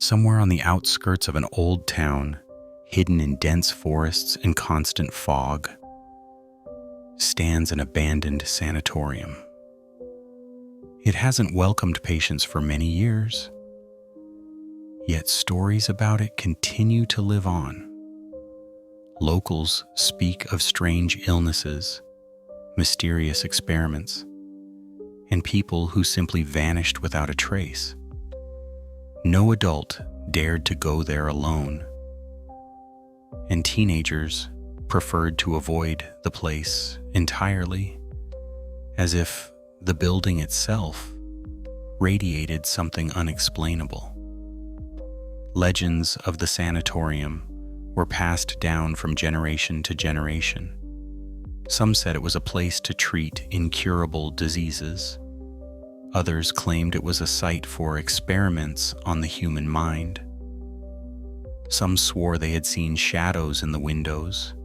Somewhere on the outskirts of an old town, hidden in dense forests and constant fog, stands an abandoned sanatorium. It hasn't welcomed patients for many years, yet stories about it continue to live on. Locals speak of strange illnesses, mysterious experiments, and people who simply vanished without a trace. No adult dared to go there alone, and teenagers preferred to avoid the place entirely, as if the building itself radiated something unexplainable. Legends of the sanatorium were passed down from generation to generation. Some said it was a place to treat incurable diseases. Others claimed it was a site for experiments on the human mind. Some swore they had seen shadows in the windows,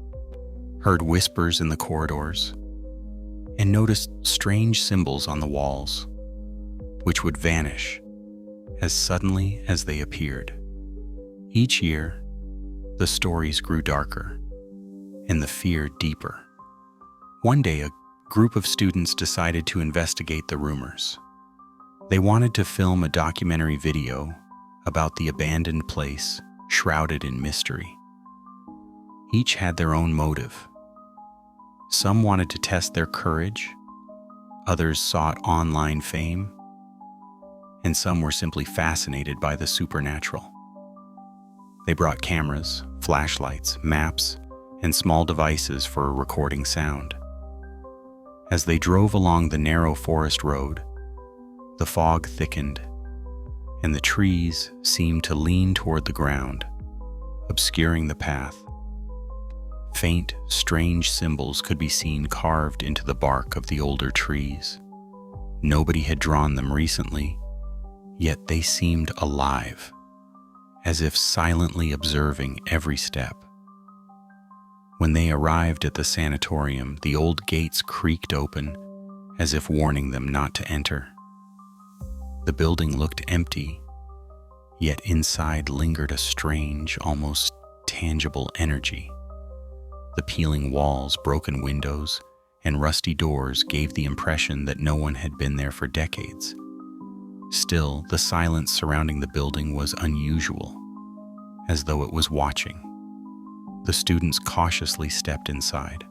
heard whispers in the corridors, and noticed strange symbols on the walls, which would vanish as suddenly as they appeared. Each year, the stories grew darker and the fear deeper. One day, a group of students decided to investigate the rumors. They wanted to film a documentary video about the abandoned place shrouded in mystery. Each had their own motive. Some wanted to test their courage, others sought online fame, and some were simply fascinated by the supernatural. They brought cameras, flashlights, maps, and small devices for recording sound. As they drove along the narrow forest road, the fog thickened, and the trees seemed to lean toward the ground, obscuring the path. Faint, strange symbols could be seen carved into the bark of the older trees. Nobody had drawn them recently, yet they seemed alive, as if silently observing every step. When they arrived at the sanatorium, the old gates creaked open, as if warning them not to enter. The building looked empty, yet inside lingered a strange, almost tangible energy. The peeling walls, broken windows, and rusty doors gave the impression that no one had been there for decades. Still, the silence surrounding the building was unusual, as though it was watching. The students cautiously stepped inside.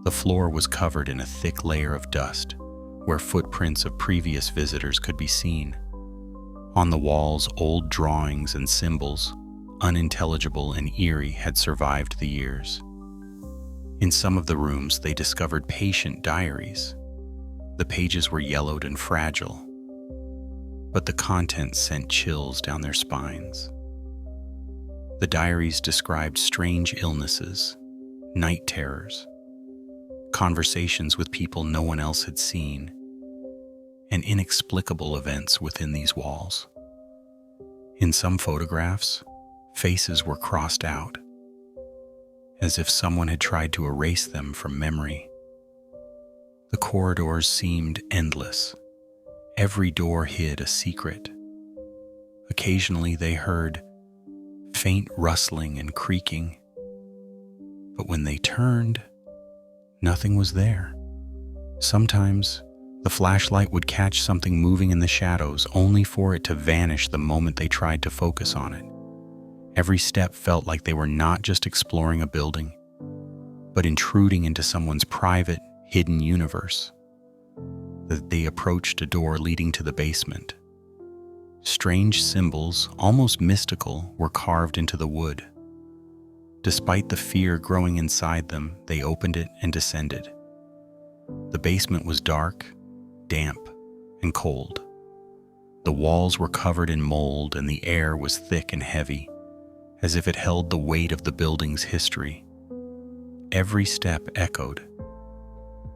The floor was covered in a thick layer of dust, where footprints of previous visitors could be seen. On the walls, old drawings and symbols, unintelligible and eerie, had survived the years. In some of the rooms, they discovered patient diaries. The pages were yellowed and fragile, but the content sent chills down their spines. The diaries described strange illnesses, night terrors, conversations with people no one else had seen, and inexplicable events within these walls. In some photographs, faces were crossed out, as if someone had tried to erase them from memory. The corridors seemed endless. Every door hid a secret. Occasionally they heard faint rustling and creaking, but when they turned, nothing was there. Sometimes the flashlight would catch something moving in the shadows, only for it to vanish the moment they tried to focus on it. Every step felt like they were not just exploring a building, but intruding into someone's private, hidden universe. That they approached a door leading to the basement. Strange symbols, almost mystical, were carved into the wood. Despite the fear growing inside them, they opened it and descended. The basement was dark, damp, and cold. The walls were covered in mold and the air was thick and heavy, as if it held the weight of the building's history. Every step echoed,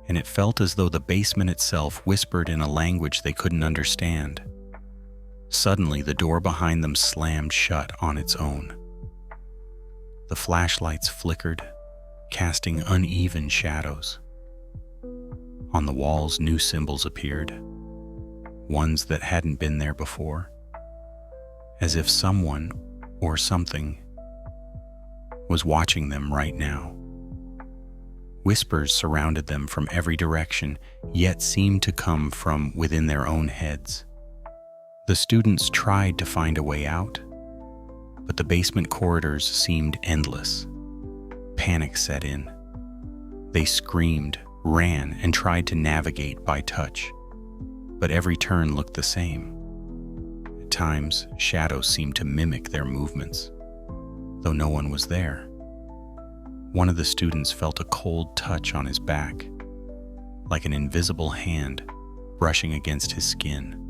and it felt as though the basement itself whispered in a language they couldn't understand. Suddenly, the door behind them slammed shut on its own. The flashlights flickered, casting uneven shadows. On the walls, new symbols appeared, ones that hadn't been there before. as if someone or something was watching them right now. Whispers surrounded them from every direction, yet seemed to come from within their own heads. The students tried to find a way out, but the basement corridors seemed endless. Panic set in. They screamed, ran, and tried to navigate by touch, but every turn looked the same. At times, shadows seemed to mimic their movements, though no one was there. One of the students felt a cold touch on his back, like an invisible hand brushing against his skin.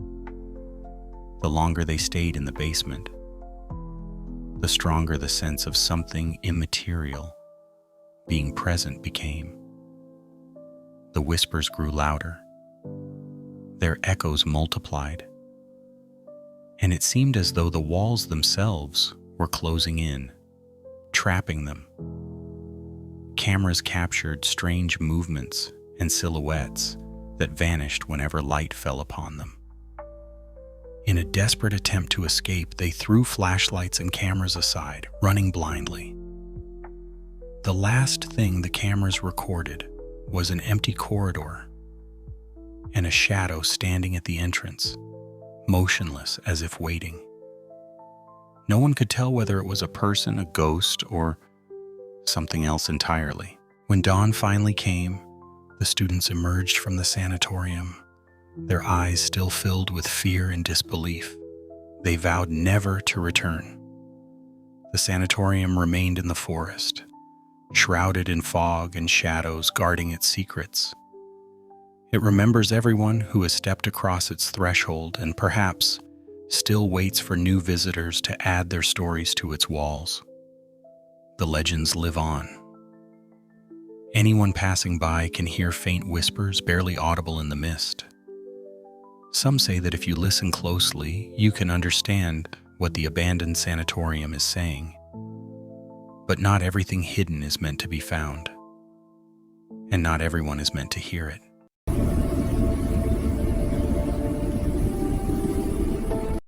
The longer they stayed in the basement, the stronger the sense of something immaterial being present became. The whispers grew louder. Their echoes multiplied, and it seemed as though the walls themselves were closing in, trapping them. Cameras captured strange movements and silhouettes that vanished whenever light fell upon them. In a desperate attempt to escape, they threw flashlights and cameras aside, running blindly. The last thing the cameras recorded was an empty corridor and a shadow standing at the entrance, motionless as if waiting. No one could tell whether it was a person, a ghost, or something else entirely. When dawn finally came, the students emerged from the sanatorium, their eyes still filled with fear and disbelief. They vowed never to return. The sanatorium remained in the forest, shrouded in fog and shadows guarding its secrets. It remembers everyone who has stepped across its threshold and perhaps still waits for new visitors to add their stories to its walls. The legends live on. Anyone passing by can hear faint whispers barely audible in the mist. Some say that if you listen closely, you can understand what the abandoned sanatorium is saying. But not everything hidden is meant to be found, and not everyone is meant to hear it.